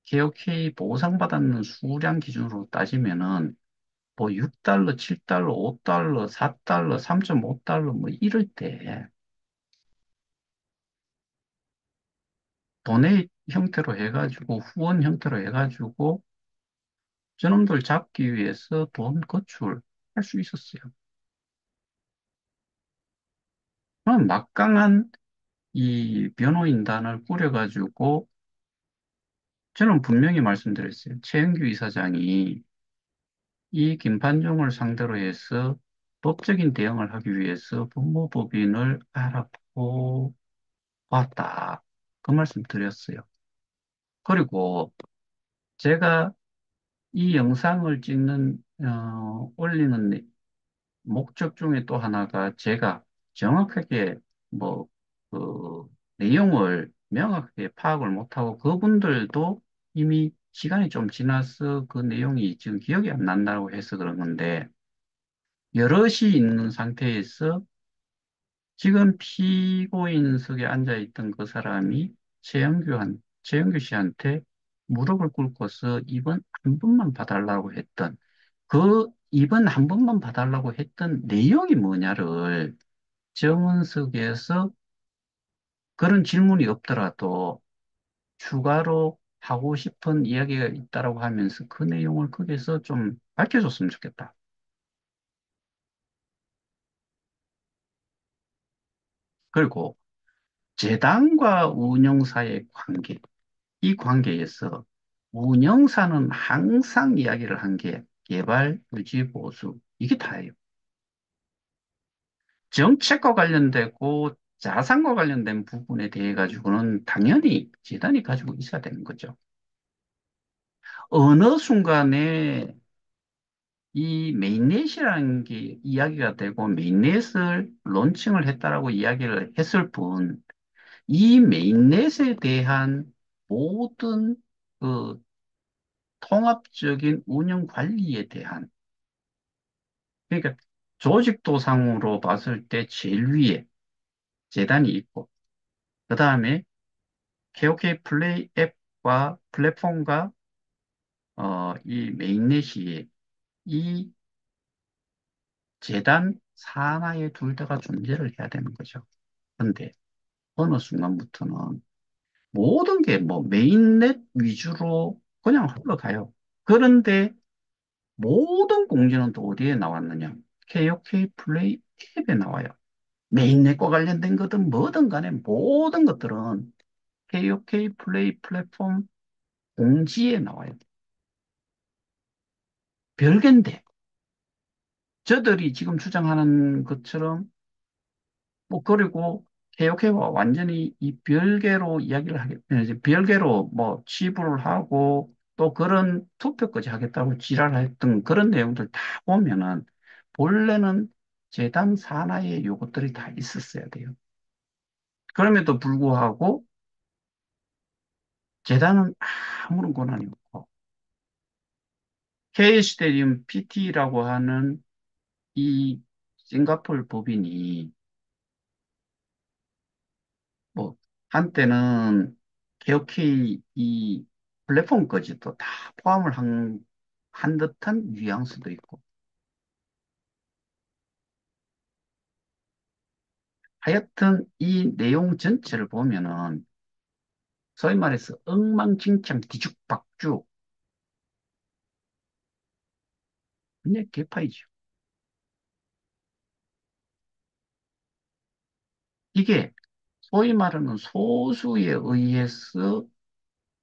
KOK 보상받았는 수량 기준으로 따지면은 뭐 6달러, 7달러, 5달러, 4달러, 3.5달러 뭐 이럴 때 도네이트 형태로 해가지고 후원 형태로 해가지고 저놈들 잡기 위해서 돈 거출할 수 있었어요. 그럼 막강한 이 변호인단을 꾸려가지고 저는 분명히 말씀드렸어요. 최영규 이사장이 이 김판종을 상대로 해서 법적인 대응을 하기 위해서 법무법인을 알아보고 왔다. 그 말씀 드렸어요. 그리고 제가 이 영상을 올리는 목적 중에 또 하나가 제가 정확하게 뭐, 그, 내용을 명확하게 파악을 못하고 그분들도 이미 시간이 좀 지나서 그 내용이 지금 기억이 안 난다고 해서 그런 건데 여럿이 있는 상태에서 지금 피고인석에 앉아 있던 그 사람이 최영규 씨한테 무릎을 꿇고서 이번 한 번만 봐달라고 했던 그 이번 한 번만 봐달라고 했던 내용이 뭐냐를 정은석에서 그런 질문이 없더라도 추가로 하고 싶은 이야기가 있다라고 하면서 그 내용을 거기서 좀 밝혀줬으면 좋겠다. 그리고 재단과 운영사의 관계, 이 관계에서 운영사는 항상 이야기를 한 게 개발, 유지, 보수, 이게 다예요. 정책과 관련되고 자산과 관련된 부분에 대해 가지고는 당연히 재단이 가지고 있어야 되는 거죠. 어느 순간에 이 메인넷이라는 게 이야기가 되고 메인넷을 론칭을 했다라고 이야기를 했을 뿐, 이 메인넷에 대한 모든 그 통합적인 운영 관리에 대한, 그러니까 조직도상으로 봤을 때 제일 위에 재단이 있고, 그 다음에 KOK 플레이 앱과 플랫폼과 이 메인넷이 이 재단 산하에 둘 다가 존재를 해야 되는 거죠. 그런데 어느 순간부터는 모든 게 뭐 메인넷 위주로 그냥 흘러가요. 그런데 모든 공지는 또 어디에 나왔느냐? KOK 플레이 앱에 나와요. 메인넷과 관련된 거든 뭐든 간에 모든 것들은 KOK 플레이 플랫폼 공지에 나와요. 별개인데, 저들이 지금 주장하는 것처럼 뭐, 그리고 KOK와 완전히 이 별개로 이야기를 이제 별개로 뭐 치부를 하고 또 그런 투표까지 하겠다고 지랄했던 그런 내용들 다 보면은 본래는 재단 산하에 요것들이 다 있었어야 돼요. 그럼에도 불구하고 재단은 아무런 권한이 없고 K시대리움 PT라고 하는 이 싱가포르 법인이 뭐 한때는 개혁회의 이 플랫폼까지도 다 포함을 한 듯한 뉘앙스도 있고 하여튼 이 내용 전체를 보면은 소위 말해서 엉망진창 뒤죽박죽 그냥 개파이죠. 이게 소위 말하는 소수에 의해서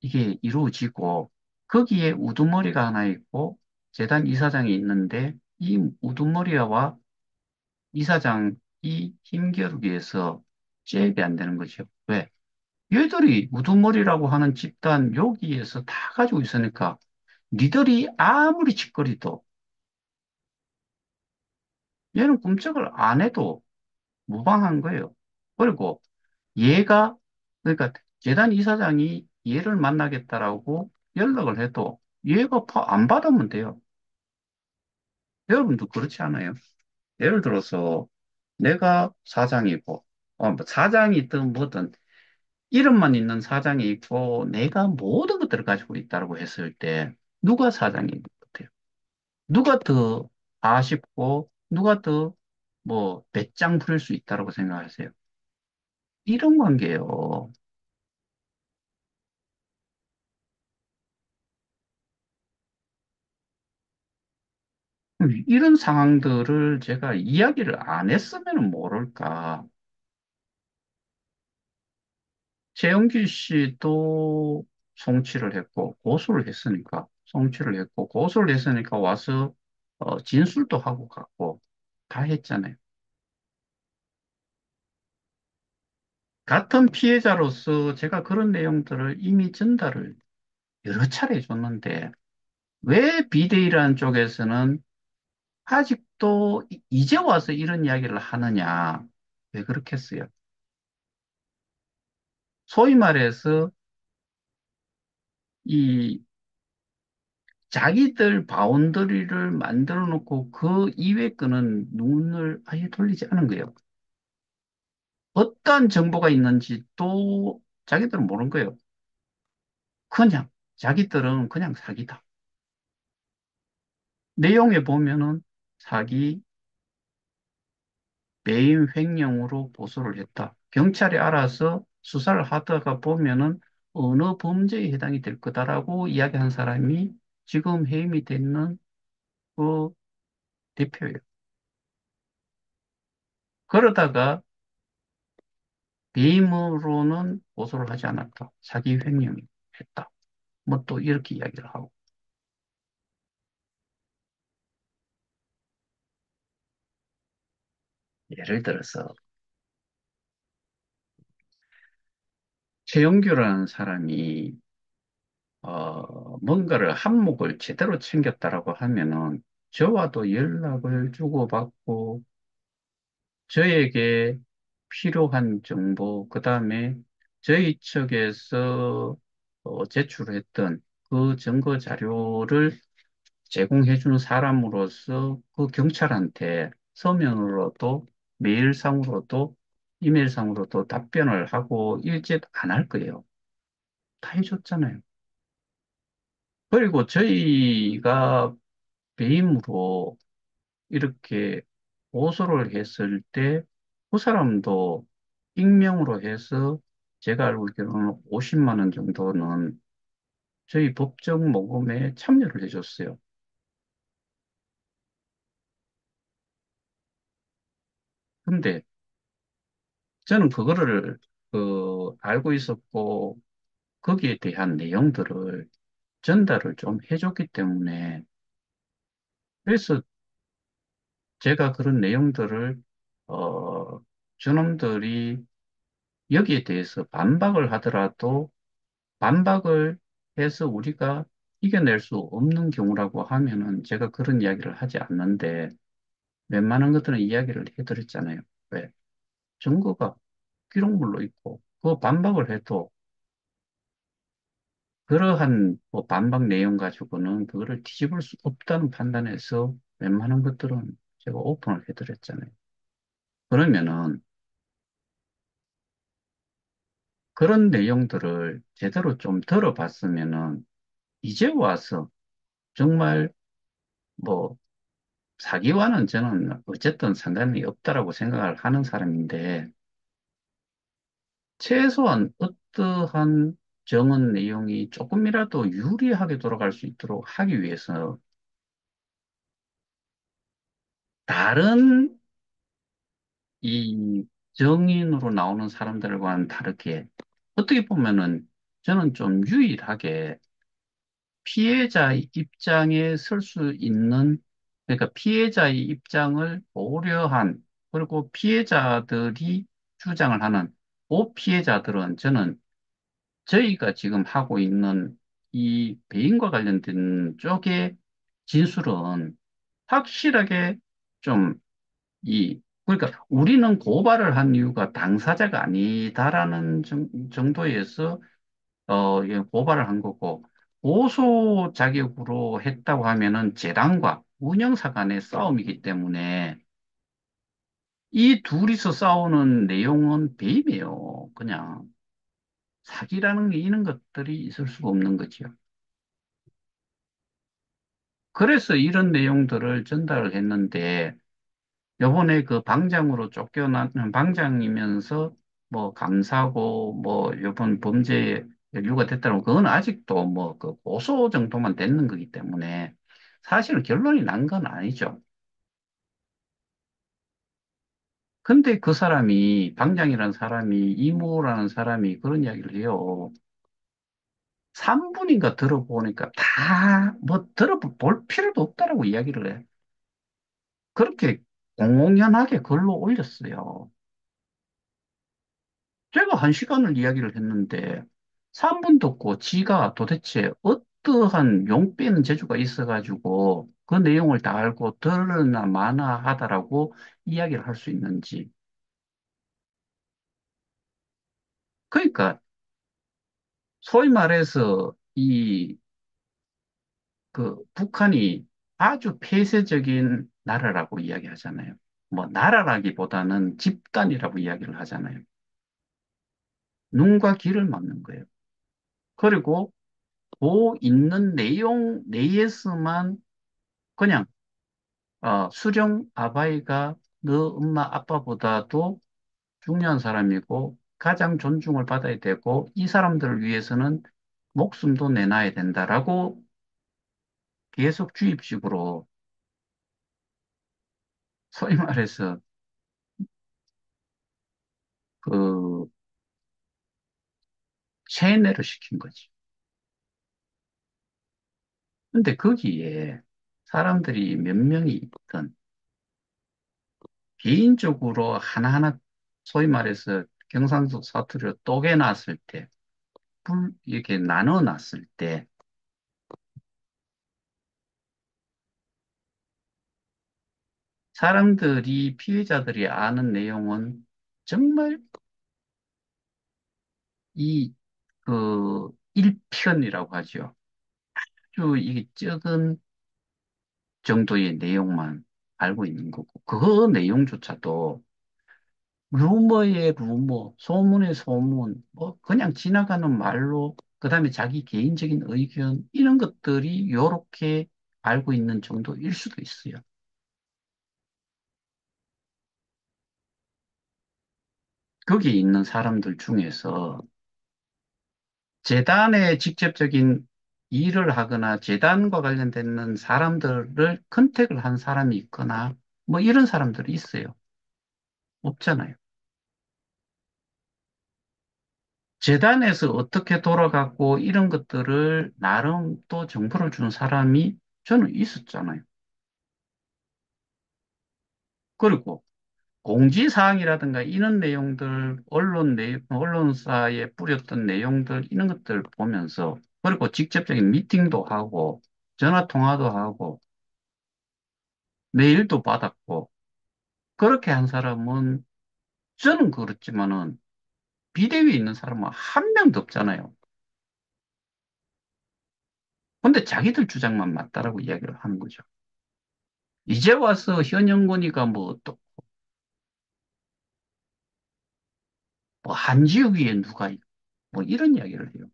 이게 이루어지고 거기에 우두머리가 하나 있고 재단 이사장이 있는데 이 우두머리와 이사장이 힘겨루기에서 잽이 안 되는 거죠. 왜? 얘들이 우두머리라고 하는 집단 여기에서 다 가지고 있으니까 니들이 아무리 짓거리도 얘는 꿈쩍을 안 해도 무방한 거예요. 그리고 얘가 그러니까 재단 이사장이 얘를 만나겠다라고 연락을 해도 얘가 안 받으면 돼요. 여러분도 그렇지 않아요? 예를 들어서 내가 사장이고 뭐 사장이든 뭐든 이름만 있는 사장이 있고 내가 모든 것들을 가지고 있다고 했을 때 누가 사장인 것 같아요? 누가 더 아쉽고 누가 더 뭐 배짱 부릴 수 있다고 생각하세요? 이런 관계예요. 이런 상황들을 제가 이야기를 안 했으면 모를까. 최영길 씨도 송치를 했고 고소를 했으니까 송치를 했고 고소를 했으니까 와서 진술도 하고 갔고 다 했잖아요. 같은 피해자로서 제가 그런 내용들을 이미 전달을 여러 차례 해줬는데 왜 비대위라는 쪽에서는 아직도 이제 와서 이런 이야기를 하느냐? 왜 그렇게 했어요? 소위 말해서 이 자기들 바운더리를 만들어 놓고 그 이외 거는 눈을 아예 돌리지 않은 거예요. 어떤 정보가 있는지 또 자기들은 모르는 거예요. 그냥 자기들은 그냥 사기다. 내용에 보면은 사기, 매임 횡령으로 고소를 했다. 경찰이 알아서 수사를 하다가 보면은 어느 범죄에 해당이 될 거다라고 이야기한 사람이 지금 해임이 됐는 그 대표예요. 그러다가 배임으로는 고소를 하지 않았다. 사기 횡령이 했다. 뭐 또 이렇게 이야기를 하고. 예를 들어서 최영규라는 사람이 뭔가를 한몫을 제대로 챙겼다라고 하면은 저와도 연락을 주고받고 저에게 필요한 정보, 그다음에 저희 측에서 제출했던 그 증거 자료를 제공해주는 사람으로서 그 경찰한테 서면으로도 메일상으로도 이메일상으로도 답변을 하고 일짓 안 할 거예요. 다 해줬잖아요. 그리고 저희가 배임으로 이렇게 고소를 했을 때 그 사람도 익명으로 해서 제가 알고 있기로는 50만 원 정도는 저희 법정 모금에 참여를 해줬어요. 근데 저는 그거를 알고 있었고 거기에 대한 내용들을 전달을 좀 해줬기 때문에 그래서 제가 그런 내용들을 저놈들이 여기에 대해서 반박을 하더라도 반박을 해서 우리가 이겨낼 수 없는 경우라고 하면은 제가 그런 이야기를 하지 않는데 웬만한 것들은 이야기를 해드렸잖아요. 왜? 증거가 기록물로 있고 그 반박을 해도 그러한 뭐 반박 내용 가지고는 그거를 뒤집을 수 없다는 판단에서 웬만한 것들은 제가 오픈을 해드렸잖아요. 그러면은 그런 내용들을 제대로 좀 들어봤으면은 이제 와서 정말 뭐 사기와는 저는 어쨌든 상관이 없다라고 생각을 하는 사람인데 최소한 어떠한 정언 내용이 조금이라도 유리하게 돌아갈 수 있도록 하기 위해서 다른 이 정인으로 나오는 사람들과는 다르게 어떻게 보면은 저는 좀 유일하게 피해자의 입장에 설 수 있는 그러니까 피해자의 입장을 고려한 그리고 피해자들이 주장을 하는 그 피해자들은 저는 저희가 지금 하고 있는 이 배임과 관련된 쪽의 진술은 확실하게 좀 그러니까 우리는 고발을 한 이유가 당사자가 아니다라는 정도에서, 예, 고발을 한 거고, 고소 자격으로 했다고 하면은 재단과 운영사 간의 싸움이기 때문에 이 둘이서 싸우는 내용은 배임이에요. 그냥 사기라는 게 이런 것들이 있을 수가 없는 거죠. 그래서 이런 내용들을 전달을 했는데, 요번에 그 방장으로 쫓겨난 방장이면서 뭐 감사고 뭐 요번 범죄에 연루가 됐다면 그건 아직도 뭐 그 고소 정도만 됐는 거기 때문에 사실은 결론이 난 건 아니죠. 근데 그 사람이 방장이라는 사람이 이모라는 사람이 그런 이야기를 해요. 3분인가 들어보니까 다 뭐 들어볼 필요도 없다라고 이야기를 해. 그렇게 공공연하게 글로 올렸어요. 제가 1시간을 이야기를 했는데 3분 듣고 지가 도대체 어떠한 용 빼는 재주가 있어가지고 그 내용을 다 알고 들으나 마나 하다라고 이야기를 할 수 있는지. 그러니까 소위 말해서 북한이 아주 폐쇄적인 나라라고 이야기하잖아요. 뭐 나라라기보다는 집단이라고 이야기를 하잖아요. 눈과 귀를 막는 거예요. 그리고 그 있는 내용 내에서만 그냥 수령 아바이가 너 엄마 아빠보다도 중요한 사람이고 가장 존중을 받아야 되고 이 사람들을 위해서는 목숨도 내놔야 된다라고 계속 주입식으로 소위 말해서 그 세뇌를 시킨 거지. 근데 거기에 사람들이 몇 명이 있든 개인적으로 하나하나 소위 말해서 경상도 사투리로 또개 났을 때 이렇게 나눠 놨을 때 사람들이, 피해자들이 아는 내용은 정말 이, 그, 1편이라고 하죠. 아주 이게 적은 정도의 내용만 알고 있는 거고, 그 내용조차도 루머의 루머, 소문의 소문, 뭐, 그냥 지나가는 말로, 그 다음에 자기 개인적인 의견, 이런 것들이 요렇게 알고 있는 정도일 수도 있어요. 거기 있는 사람들 중에서 재단에 직접적인 일을 하거나 재단과 관련되는 사람들을 컨택을 한 사람이 있거나 뭐 이런 사람들이 있어요. 없잖아요. 재단에서 어떻게 돌아갔고 이런 것들을 나름 또 정보를 주는 사람이 저는 있었잖아요. 그리고 공지사항이라든가 이런 내용들, 언론사에 뿌렸던 내용들, 이런 것들 보면서, 그리고 직접적인 미팅도 하고, 전화 통화도 하고, 메일도 받았고, 그렇게 한 사람은, 저는 그렇지만은, 비대위에 있는 사람은 한 명도 없잖아요. 근데 자기들 주장만 맞다라고 이야기를 하는 거죠. 이제 와서 현영건이가 뭐, 또, 뭐, 한 지역 위에 누가 있고, 뭐, 이런 이야기를 해요.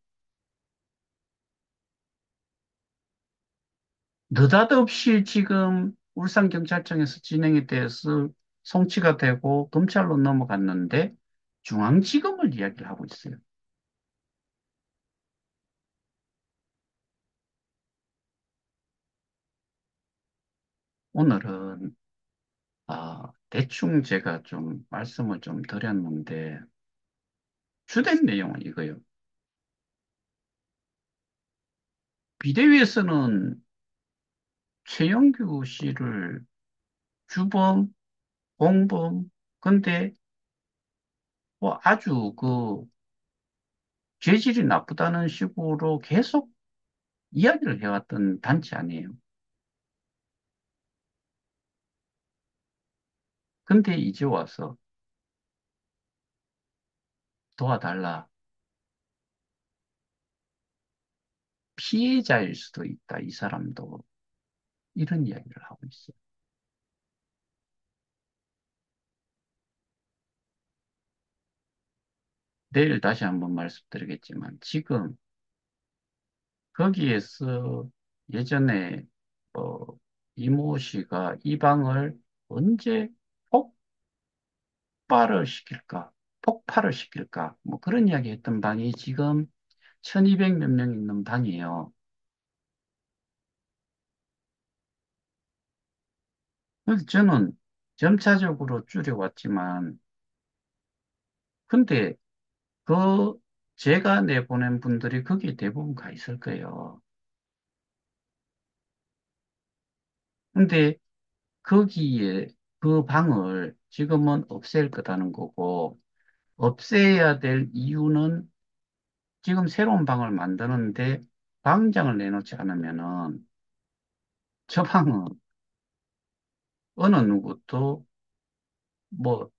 느닷없이 지금 울산경찰청에서 진행이 돼서 송치가 되고 검찰로 넘어갔는데 중앙지검을 이야기를 하고 있어요. 오늘은 대충 제가 좀 말씀을 좀 드렸는데 주된 내용은 이거예요. 비대위에서는 최영규 씨를 주범, 공범, 근데 뭐 아주 그 죄질이 나쁘다는 식으로 계속 이야기를 해왔던 단체 아니에요. 근데 이제 와서 도와달라. 피해자일 수도 있다, 이 사람도. 이런 이야기를 하고 있어요. 내일 다시 한번 말씀드리겠지만, 지금 거기에서 예전에, 어, 이모 씨가 이 방을 언제 폭발을 시킬까, 폭발을 시킬까, 뭐 그런 이야기 했던 방이 지금 1200 몇 명 있는 방이에요. 그래서 저는 점차적으로 줄여왔지만, 근데 그 제가 내보낸 분들이 거기에 대부분 가 있을 거예요. 근데 거기에 그 방을 지금은 없앨 거다는 거고, 없애야 될 이유는 지금 새로운 방을 만드는데 방장을 내놓지 않으면은 저 방은 어느 누구도 뭐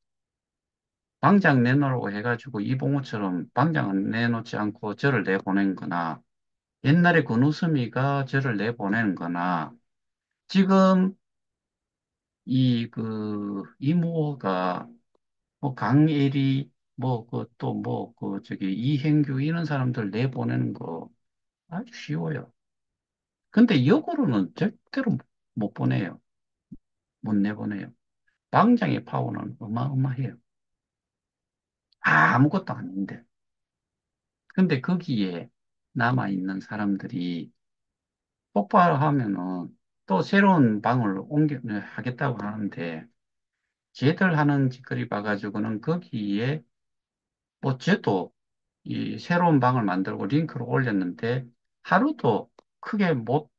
방장 내놓으라고 해가지고 이봉우처럼 방장을 내놓지 않고 저를 내보낸 거나 옛날에 권우스미가 저를 내보내는 거나 지금 이모가 뭐 강예리 뭐 그 또 뭐 그 저기 이행규 이런 사람들 내보내는 거 아주 쉬워요. 근데 역으로는 절대로 못 보내요. 못 내보내요. 당장의 파워는 어마어마해요. 아무것도 아닌데. 근데 거기에 남아있는 사람들이 폭발하면은 또 새로운 방을 하겠다고 하는데 걔들 하는 짓거리 봐가지고는 거기에 뭐 저도 이 새로운 방을 만들고 링크를 올렸는데 하루도 크게 못,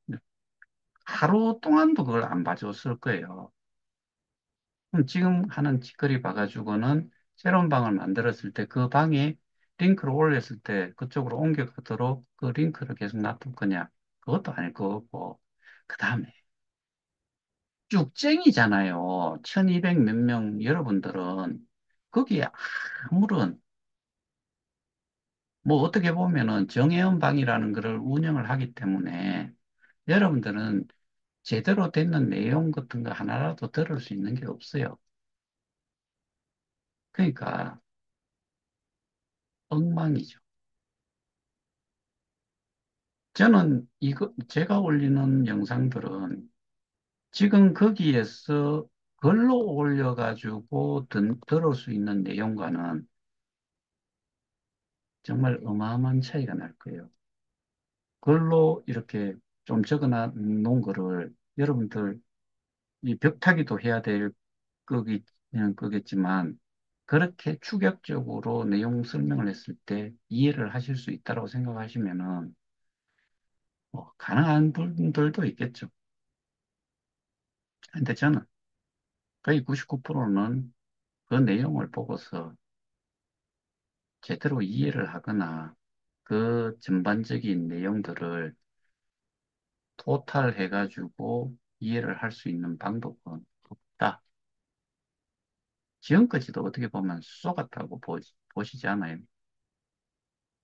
하루 동안도 그걸 안 봐줬을 거예요. 그럼 지금 하는 짓거리 봐가지고는 새로운 방을 만들었을 때 그 방에 링크를 올렸을 때 그쪽으로 옮겨가도록 그 링크를 계속 놔둘 거냐? 그것도 아닐 거고. 그 다음에 쭉쟁이잖아요. 1200 몇 명 여러분들은 거기에 아무런 뭐 어떻게 보면은 정혜원 방이라는 거를 운영을 하기 때문에 여러분들은 제대로 되는 내용 같은 거 하나라도 들을 수 있는 게 없어요. 그러니까 엉망이죠. 저는 이거 제가 올리는 영상들은 지금 거기에서 글로 올려가지고 들을 수 있는 내용과는 정말 어마어마한 차이가 날 거예요. 글로 이렇게 좀 적어 놓은 거를 여러분들 이 벽타기도 해야 될 거겠지만 그렇게 추격적으로 내용 설명을 했을 때 이해를 하실 수 있다고 생각하시면은 뭐 가능한 분들도 있겠죠. 근데 저는 거의 99%는 그 내용을 보고서 제대로 이해를 하거나 그 전반적인 내용들을 토탈 해가지고 이해를 할 수 있는 방법은 없다. 지금까지도 어떻게 보면 쏘갔다고 보시지 않아요?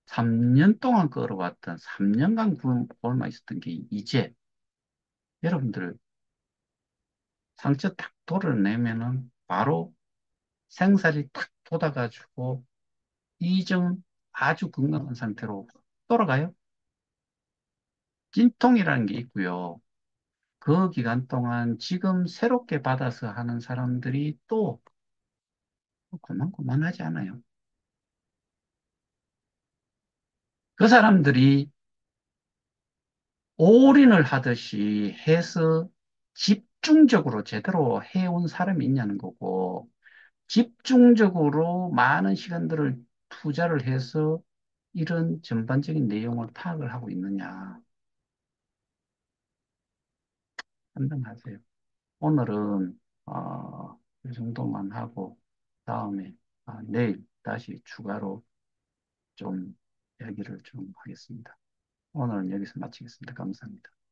3년 동안 끌어왔던 3년간 굶어 있었던 게 이제 여러분들 상처 탁 도려내면은 바로 생살이 탁 돋아가지고 이전 아주 건강한 상태로 돌아가요. 찐통이라는 게 있고요. 그 기간 동안 지금 새롭게 받아서 하는 사람들이 또 고만고만하지 않아요. 그 사람들이 올인을 하듯이 해서 집중적으로 제대로 해온 사람이 있냐는 거고, 집중적으로 많은 시간들을 투자를 해서 이런 전반적인 내용을 파악을 하고 있느냐 판단하세요. 오늘은 이 정도만 하고 다음에 내일 다시 추가로 좀 이야기를 좀 하겠습니다. 오늘은 여기서 마치겠습니다. 감사합니다.